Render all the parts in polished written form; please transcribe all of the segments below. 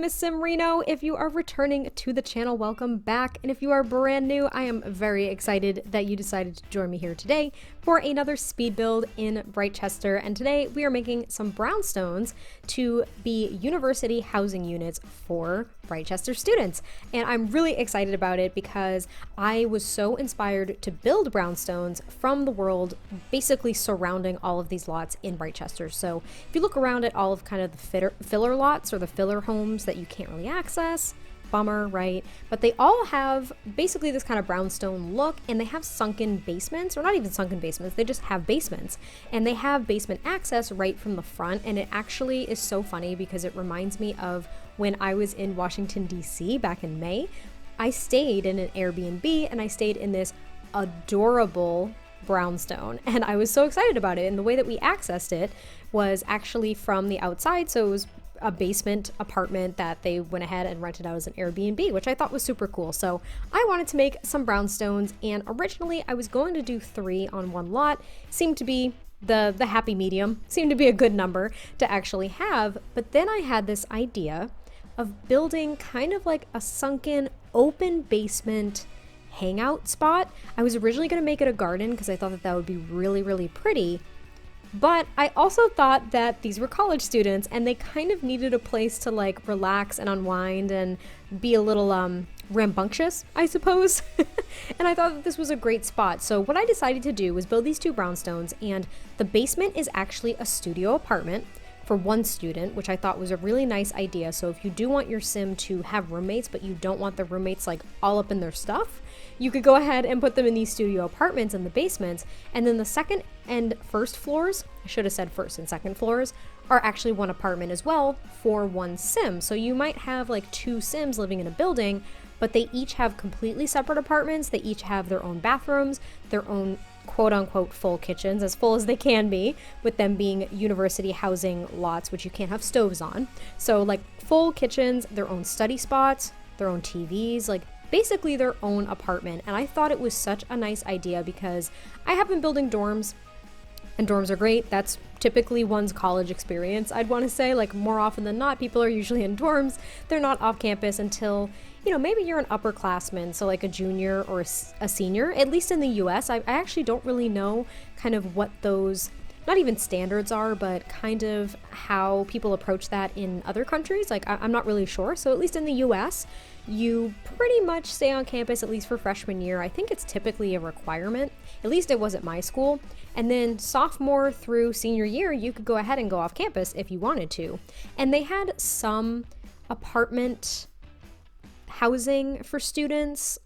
MissSimReno. If you are returning to the channel, welcome back. And if you are brand new, I am very excited that you decided to join me here today for another speed build in Britechester. And today we are making some brownstones to be university housing units for Britechester students. And I'm really excited about it because I was so inspired to build brownstones from the world basically surrounding all of these lots in Britechester. So if you look around at all of kind of the filler lots or the filler homes that you can't really access, bummer, right? But they all have basically this kind of brownstone look, and they have sunken basements, or not even sunken basements, they just have basements. And they have basement access right from the front, and it actually is so funny because it reminds me of when I was in Washington, D.C. back in May. I stayed in an Airbnb, and I stayed in this adorable brownstone, and I was so excited about it. And the way that we accessed it was actually from the outside, so it was a basement apartment that they went ahead and rented out as an Airbnb, which I thought was super cool. So I wanted to make some brownstones, and originally I was going to do 3 on one lot. Seemed to be the happy medium, seemed to be a good number to actually have. But then I had this idea of building kind of like a sunken open basement hangout spot. I was originally going to make it a garden because I thought that that would be really, really pretty. But I also thought that these were college students and they kind of needed a place to like relax and unwind and be a little rambunctious, I suppose. And I thought that this was a great spot. So what I decided to do was build these 2 brownstones, and the basement is actually a studio apartment for one student, which I thought was a really nice idea. So if you do want your sim to have roommates, but you don't want the roommates like all up in their stuff, you could go ahead and put them in these studio apartments in the basements. And then the second and first floors, I should have said first and second floors, are actually one apartment as well for one sim. So you might have like 2 sims living in a building, but they each have completely separate apartments. They each have their own bathrooms, their own quote unquote full kitchens, as full as they can be, with them being university housing lots, which you can't have stoves on. So like full kitchens, their own study spots, their own TVs, like basically their own apartment. And I thought it was such a nice idea because I have been building dorms, and dorms are great. That's typically one's college experience, I'd want to say. Like more often than not, people are usually in dorms. They're not off campus until, you know, maybe you're an upperclassman, so like a junior or a senior, at least in the US. I actually don't really know kind of what those, not even standards are, but kind of how people approach that in other countries. Like I'm not really sure. So at least in the US, you pretty much stay on campus at least for freshman year. I think it's typically a requirement. At least it was at my school. And then sophomore through senior year, you could go ahead and go off campus if you wanted to. And they had some apartment housing for students.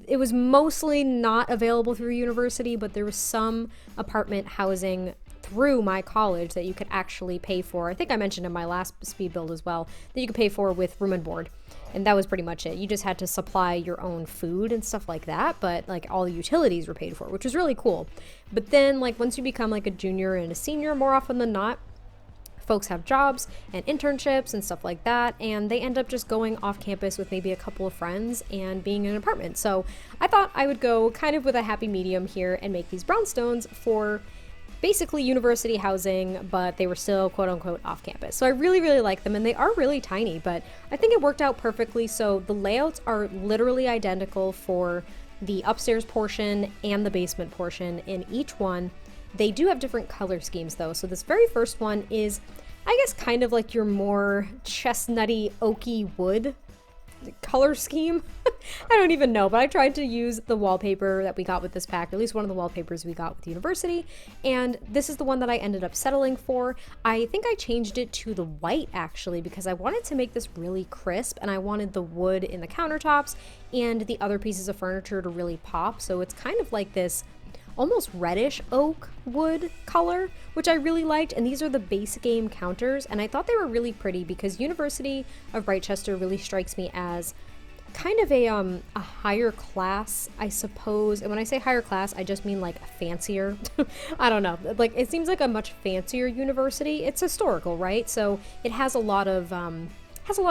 It was mostly not available through university, but there was some apartment housing through my college that you could actually pay for. I think I mentioned in my last speed build as well that you could pay for with room and board. And that was pretty much it. You just had to supply your own food and stuff like that, but like all the utilities were paid for, which was really cool. But then like once you become like a junior and a senior, more often than not, folks have jobs and internships and stuff like that, and they end up just going off campus with maybe a couple of friends and being in an apartment. So I thought I would go kind of with a happy medium here and make these brownstones for basically university housing, but they were still quote unquote off campus. So I really, really like them, and they are really tiny, but I think it worked out perfectly. So the layouts are literally identical for the upstairs portion and the basement portion in each one. They do have different color schemes though. So this very first one is, I guess, kind of like your more chestnutty, oaky wood color scheme. I don't even know, but I tried to use the wallpaper that we got with this pack, at least one of the wallpapers we got with the university, and this is the one that I ended up settling for. I think I changed it to the white actually because I wanted to make this really crisp, and I wanted the wood in the countertops and the other pieces of furniture to really pop. So it's kind of like this almost reddish oak wood color, which I really liked. And these are the base game counters, and I thought they were really pretty because University of Britechester really strikes me as kind of a higher class, I suppose. And when I say higher class, I just mean like fancier. I don't know, like it seems like a much fancier university. It's historical, right? So it has a lot of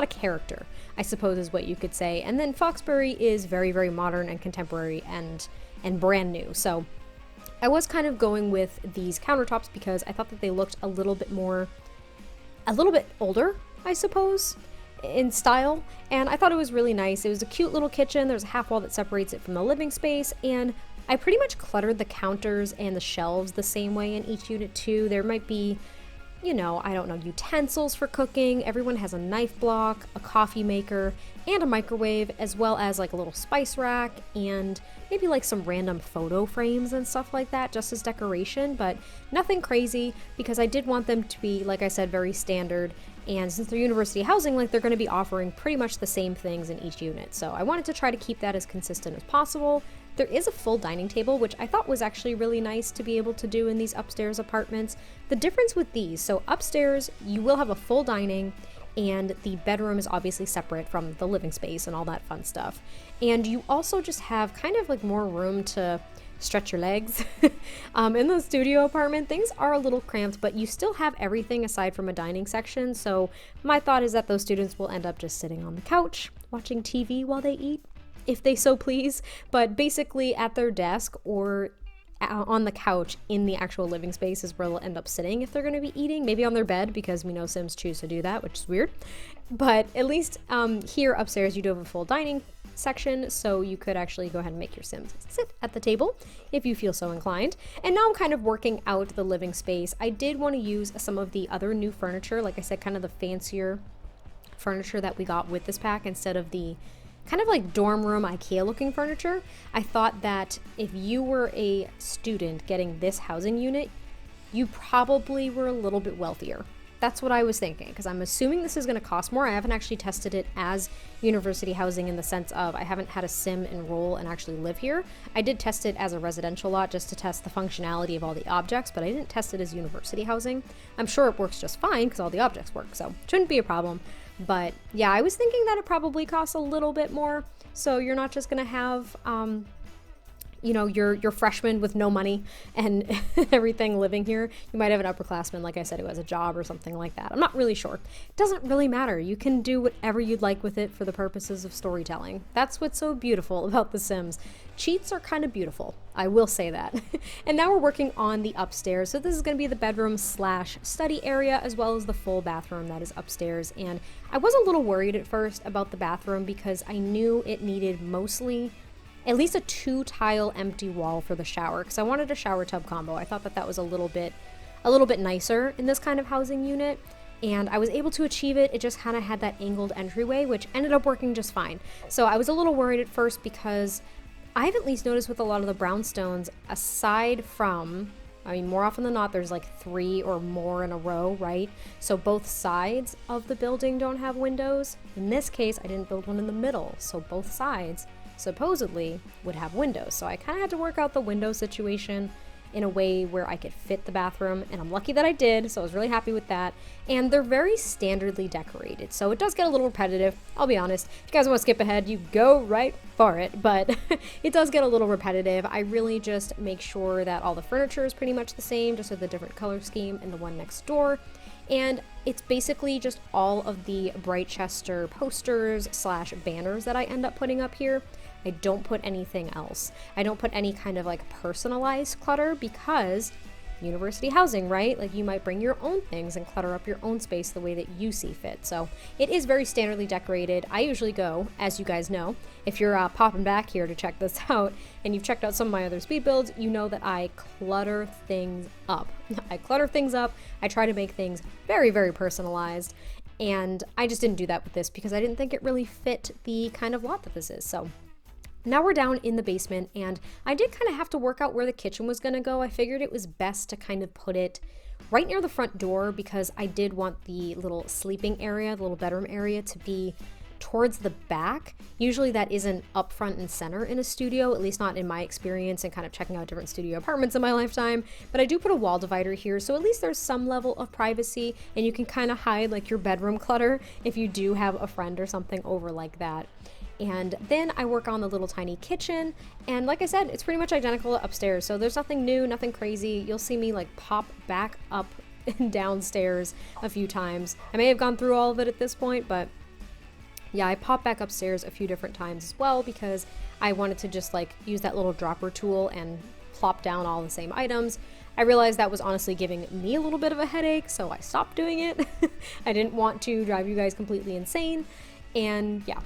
character, I suppose is what you could say. And then Foxbury is very, very modern and contemporary and brand new. So I was kind of going with these countertops because I thought that they looked a little bit older, I suppose. in style, and I thought it was really nice. It was a cute little kitchen. There's a half wall that separates it from the living space, and I pretty much cluttered the counters and the shelves the same way in each unit too. There might be, you know, I don't know, utensils for cooking. Everyone has a knife block, a coffee maker, and a microwave, as well as like a little spice rack and maybe like some random photo frames and stuff like that just as decoration, but nothing crazy because I did want them to be, like I said, very standard. And since they're university housing, like they're going to be offering pretty much the same things in each unit. So I wanted to try to keep that as consistent as possible. There is a full dining table, which I thought was actually really nice to be able to do in these upstairs apartments. The difference with these, so upstairs, you will have a full dining, and the bedroom is obviously separate from the living space and all that fun stuff. And you also just have kind of like more room to stretch your legs. In the studio apartment, things are a little cramped, but you still have everything aside from a dining section. So my thought is that those students will end up just sitting on the couch, watching TV while they eat, if they so please, but basically at their desk or on the couch in the actual living space is where they'll end up sitting if they're going to be eating, maybe on their bed, because we know Sims choose to do that, which is weird. But at least here upstairs you do have a full dining section, so you could actually go ahead and make your Sims sit at the table if you feel so inclined. And now I'm kind of working out the living space. I did want to use some of the other new furniture, like I said, kind of the fancier furniture that we got with this pack instead of the kind of like dorm room IKEA looking furniture. I thought that if you were a student getting this housing unit, you probably were a little bit wealthier. That's what I was thinking, because I'm assuming this is going to cost more. I haven't actually tested it as university housing in the sense of I haven't had a sim enroll and actually live here. I did test it as a residential lot just to test the functionality of all the objects, but I didn't test it as university housing. I'm sure it works just fine because all the objects work, so it shouldn't be a problem. But yeah, I was thinking that it probably costs a little bit more, so you're not just gonna have you know, your freshman with no money and everything living here. You might have an upperclassman, like I said, who has a job or something like that. I'm not really sure. It doesn't really matter. You can do whatever you'd like with it for the purposes of storytelling. That's what's so beautiful about The Sims. Cheats are kind of beautiful, I will say that. And now we're working on the upstairs. So this is going to be the bedroom slash study area, as well as the full bathroom that is upstairs. And I was a little worried at first about the bathroom because I knew it needed mostly at least a 2-tile empty wall for the shower, because I wanted a shower tub combo. I thought that that was a little bit nicer in this kind of housing unit, and I was able to achieve it. It just kind of had that angled entryway, which ended up working just fine. So I was a little worried at first because I've at least noticed with a lot of the brownstones, aside from, I mean, more often than not, there's like 3 or more in a row, right? So both sides of the building don't have windows. In this case, I didn't build one in the middle, so both sides supposedly would have windows. So I kind of had to work out the window situation in a way where I could fit the bathroom, and I'm lucky that I did, so I was really happy with that. And they're very standardly decorated, so it does get a little repetitive, I'll be honest. If you guys want to skip ahead, you go right for it, but it does get a little repetitive. I really just make sure that all the furniture is pretty much the same, just with a different color scheme in the one next door. And it's basically just all of the Britechester posters slash banners that I end up putting up here. I don't put anything else. I don't put any kind of like personalized clutter because university housing, right? Like you might bring your own things and clutter up your own space the way that you see fit. So it is very standardly decorated. I usually go, as you guys know, if you're popping back here to check this out and you've checked out some of my other speed builds, you know that I clutter things up. I clutter things up. I try to make things very, very personalized. And I just didn't do that with this because I didn't think it really fit the kind of lot that this is. So now we're down in the basement, and I did kind of have to work out where the kitchen was going to go. I figured it was best to kind of put it right near the front door because I did want the little sleeping area, the little bedroom area, to be towards the back. Usually that isn't up front and center in a studio, at least not in my experience and kind of checking out different studio apartments in my lifetime. But I do put a wall divider here, so at least there's some level of privacy, and you can kind of hide like your bedroom clutter if you do have a friend or something over like that. And then I work on the little tiny kitchen, and like I said, it's pretty much identical to upstairs, so there's nothing new, nothing crazy. You'll see me like pop back up and downstairs a few times. I may have gone through all of it at this point, but yeah, I popped back upstairs a few different times as well because I wanted to just like use that little dropper tool and plop down all the same items. I realized that was honestly giving me a little bit of a headache, so I stopped doing it. I didn't want to drive you guys completely insane. And yeah,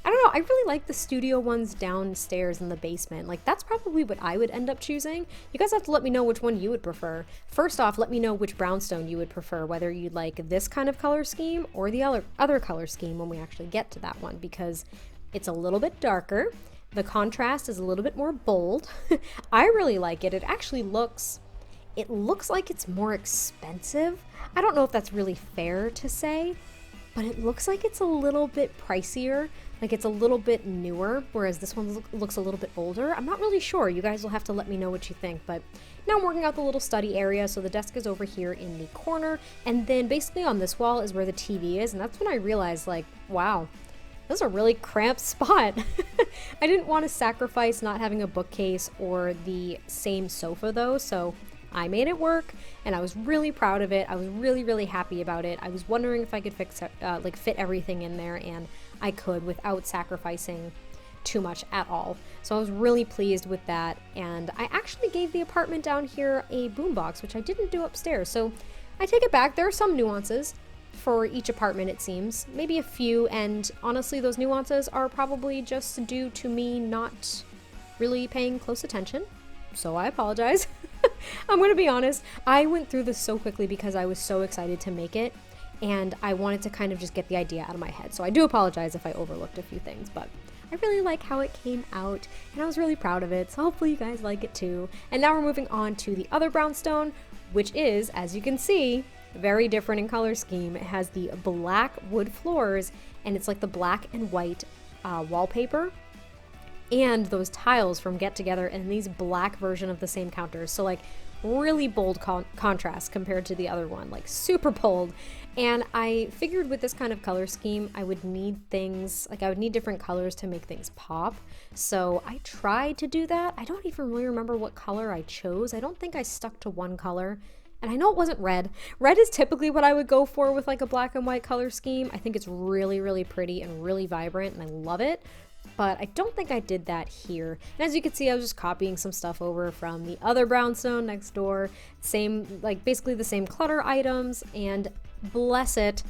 I don't know, I really like the studio ones downstairs in the basement. Like, that's probably what I would end up choosing. You guys have to let me know which one you would prefer. First off, let me know which brownstone you would prefer, whether you'd like this kind of color scheme or the other color scheme when we actually get to that one, because it's a little bit darker. The contrast is a little bit more bold. I really like it. It actually looks like it's more expensive. I don't know if that's really fair to say, but it looks like it's a little bit pricier. Like, it's a little bit newer, whereas this one looks a little bit older. I'm not really sure. You guys will have to let me know what you think. But now I'm working out the little study area. So the desk is over here in the corner. And then basically on this wall is where the TV is. And that's when I realized, like, wow, this is a really cramped spot. I didn't want to sacrifice not having a bookcase or the same sofa though. So I made it work, and I was really proud of it. I was really, really happy about it. I was wondering if I could fit everything in there, and I could without sacrificing too much at all. So I was really pleased with that, and I actually gave the apartment down here a boombox, which I didn't do upstairs. So I take it back. There are some nuances for each apartment, it seems. Maybe a few, and honestly, those nuances are probably just due to me not really paying close attention. So I apologize. I'm gonna be honest, I went through this so quickly because I was so excited to make it, and I wanted to kind of just get the idea out of my head. So I do apologize if I overlooked a few things, but I really like how it came out, and I was really proud of it, so hopefully you guys like it too. And now we're moving on to the other brownstone, which is, as you can see, very different in color scheme. It has the black wood floors, and it's like the black and white wallpaper, and those tiles from Get Together, and these black version of the same counters. So like really bold contrast compared to the other one, like super bold. And I figured with this kind of color scheme, I would need things, like I would need different colors to make things pop. So I tried to do that. I don't even really remember what color I chose. I don't think I stuck to one color. And I know it wasn't red. Red is typically what I would go for with like a black and white color scheme. I think it's really, really pretty and really vibrant, and I love it. But I don't think I did that here. And as you can see, I was just copying some stuff over from the other brownstone next door. Same, like basically the same clutter items, and bless it,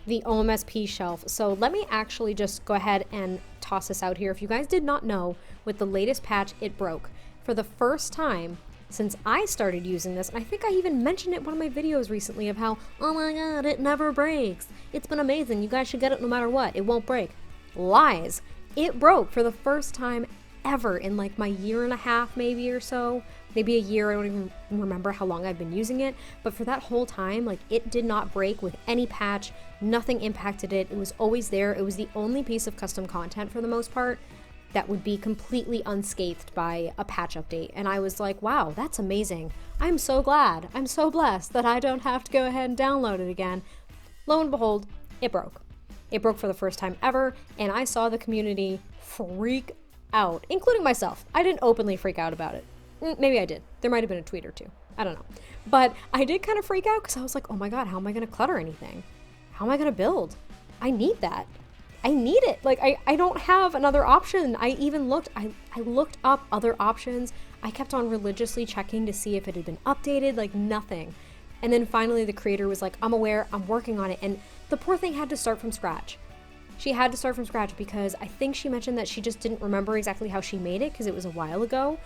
the OMSP shelf. So let me actually just go ahead and toss this out here. If you guys did not know, with the latest patch, it broke. For the first time since I started using this, and I think I even mentioned it in one of my videos recently of how, oh my god, it never breaks. It's been amazing. You guys should get it no matter what. It won't break. Lies. It broke for the first time ever in like my year and a half maybe or so. Maybe a year, I don't even remember how long I've been using it. But for that whole time, like it did not break with any patch. Nothing impacted it. It was always there. It was the only piece of custom content for the most part that would be completely unscathed by a patch update. And I was like, wow, that's amazing. I'm so glad. I'm so blessed that I don't have to go ahead and download it again. Lo and behold, it broke. It broke for the first time ever, and I saw the community freak out, including myself. I didn't openly freak out about it. Maybe I did. There might have been a tweet or two. I don't know. But I did kind of freak out because I was like, oh my god, how am I going to clutter anything? How am I going to build? I need that. I need it. Like, I don't have another option. I even looked, I looked up other options. I kept on religiously checking to see if it had been updated, like nothing. And then finally the creator was like, I'm aware, I'm working on it. And the poor thing had to start from scratch. She had to start from scratch because I think she mentioned that she just didn't remember exactly how she made it because it was a while ago.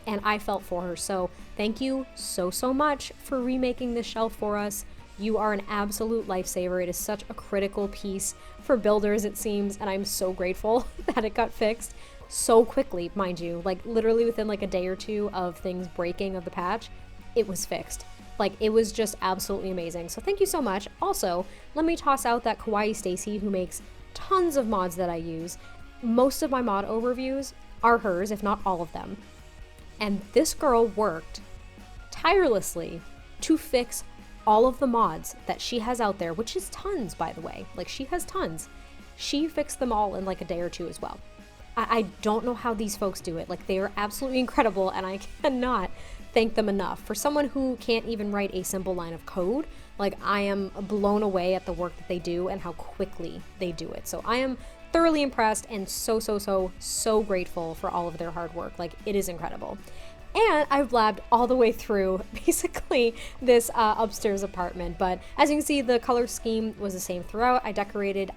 And I felt for her. So thank you so much for remaking this shelf for us. You are an absolute lifesaver. It is such a critical piece for builders, it seems. And I'm so grateful that it got fixed so quickly, mind you. Like literally within like a day or two of things breaking of the patch, it was fixed. Like, it was just absolutely amazing. So thank you so much. Also, let me toss out that Kawaii Stacy, who makes tons of mods that I use. Most of my mod overviews are hers, if not all of them. And this girl worked tirelessly to fix all of the mods that she has out there, which is tons, by the way. Like, she has tons. She fixed them all in like a day or two as well. I don't know how these folks do it. Like, they are absolutely incredible, and I cannot thank them enough. For someone who can't even write a simple line of code, like, I am blown away at the work that they do and how quickly they do it. So I am thoroughly impressed and so grateful for all of their hard work. Like, it is incredible. And I've blabbed all the way through basically this upstairs apartment, but as you can see, the color scheme was the same throughout. I decorated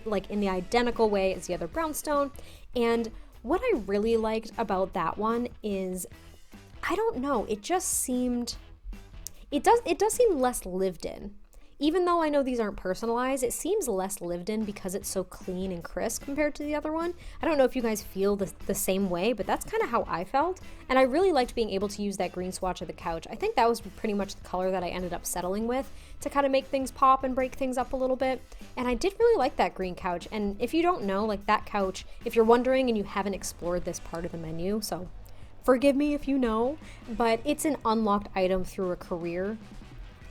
like in the identical way as the other brownstone, and what I really liked about that one is, I don't know, it just seemed, it does seem less lived in. Even though I know these aren't personalized, it seems less lived in because it's so clean and crisp compared to the other one. I don't know if you guys feel the same way, but that's kind of how I felt. And I really liked being able to use that green swatch of the couch. I think that was pretty much the color that I ended up settling with to kind of make things pop and break things up a little bit. And I did really like that green couch. And if you don't know, like that couch, if you're wondering and you haven't explored this part of the menu, so forgive me if you know, but it's an unlocked item through a career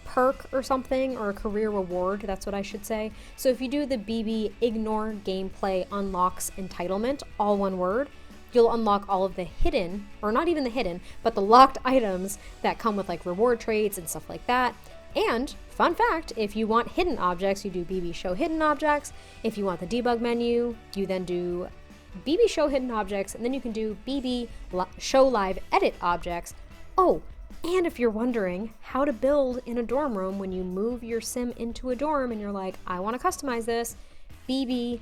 perk or something, or a career reward, that's what I should say. So if you do the BB Ignore Gameplay Unlocks Entitlement, all one word, you'll unlock all of the hidden, or not even the hidden, but the locked items that come with like reward traits and stuff like that. And fun fact, if you want hidden objects, you do BB Show Hidden Objects. If you want the debug menu, you then do BB Show Hidden Objects, and then you can do BB Show Live Edit Objects. Oh, and if you're wondering how to build in a dorm room when you move your sim into a dorm and you're like, I want to customize this, BB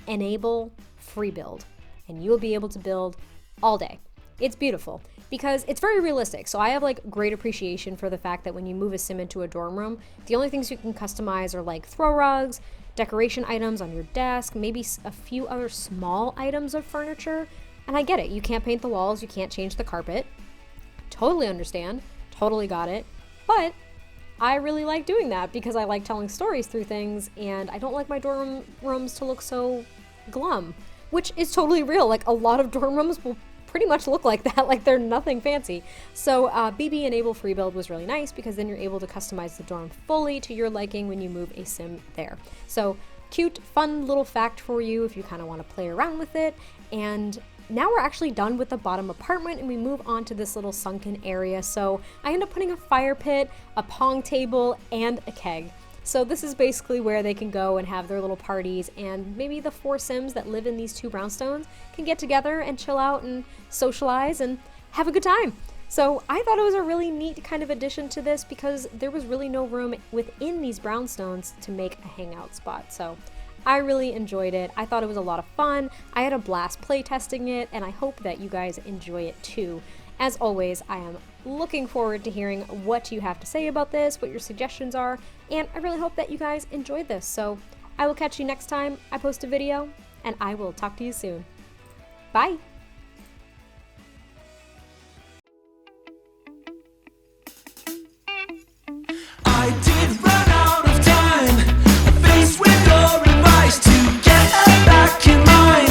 Enable Free Build, and you'll be able to build all day. It's beautiful because it's very realistic. So I have like great appreciation for the fact that when you move a sim into a dorm room, the only things you can customize are like throw rugs, decoration items on your desk, maybe a few other small items of furniture. And I get it. You can't paint the walls. You can't change the carpet. Totally understand, totally got it, but I really like doing that because I like telling stories through things, and I don't like my dorm rooms to look so glum, which is totally real. Like a lot of dorm rooms will pretty much look like that, like they're nothing fancy. So BB Enable Free Build was really nice because then you're able to customize the dorm fully to your liking when you move a sim there. So cute, fun little fact for you if you kind of want to play around with it. And now we're actually done with the bottom apartment and we move on to this little sunken area. So I end up putting a fire pit, a pong table, and a keg. So this is basically where they can go and have their little parties, and maybe the 4 Sims that live in these 2 brownstones can get together and chill out and socialize and have a good time. So I thought it was a really neat kind of addition to this because there was really no room within these brownstones to make a hangout spot. So I really enjoyed it. I thought it was a lot of fun. I had a blast playtesting it, and I hope that you guys enjoy it too. As always, I am looking forward to hearing what you have to say about this, what your suggestions are, and I really hope that you guys enjoyed this. So I will catch you next time I post a video, and I will talk to you soon. Bye! I did run out of time, faced with your advice to get her back in mind.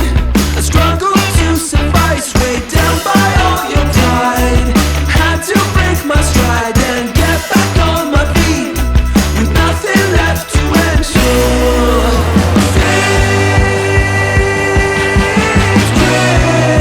I struggled to suffice, weighed down by all your pride. Had to break my stride and get back on my feet, with nothing left to ensure. Things great.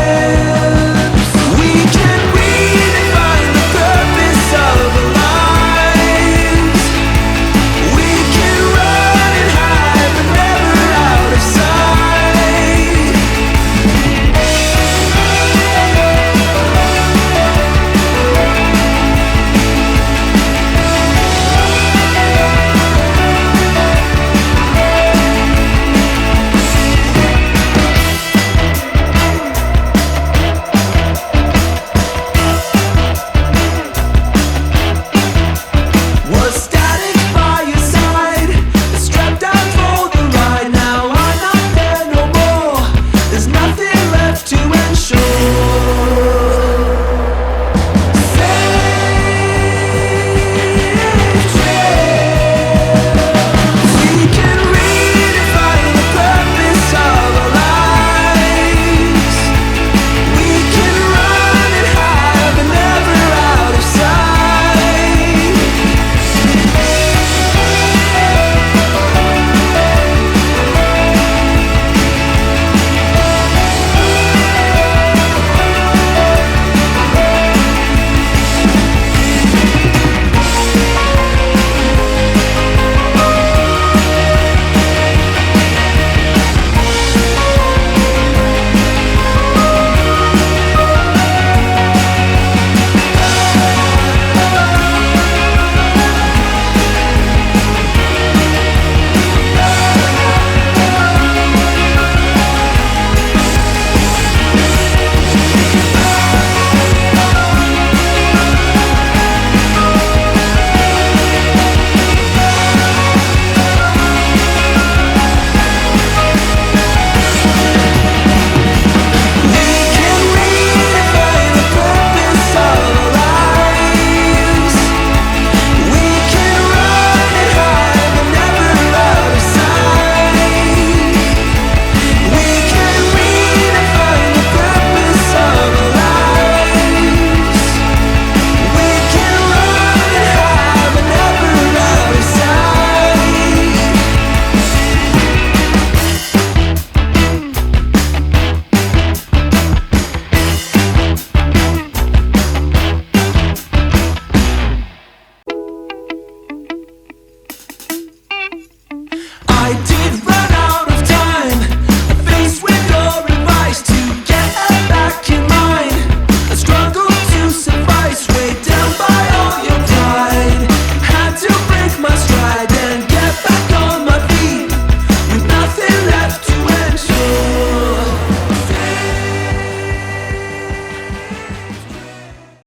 I did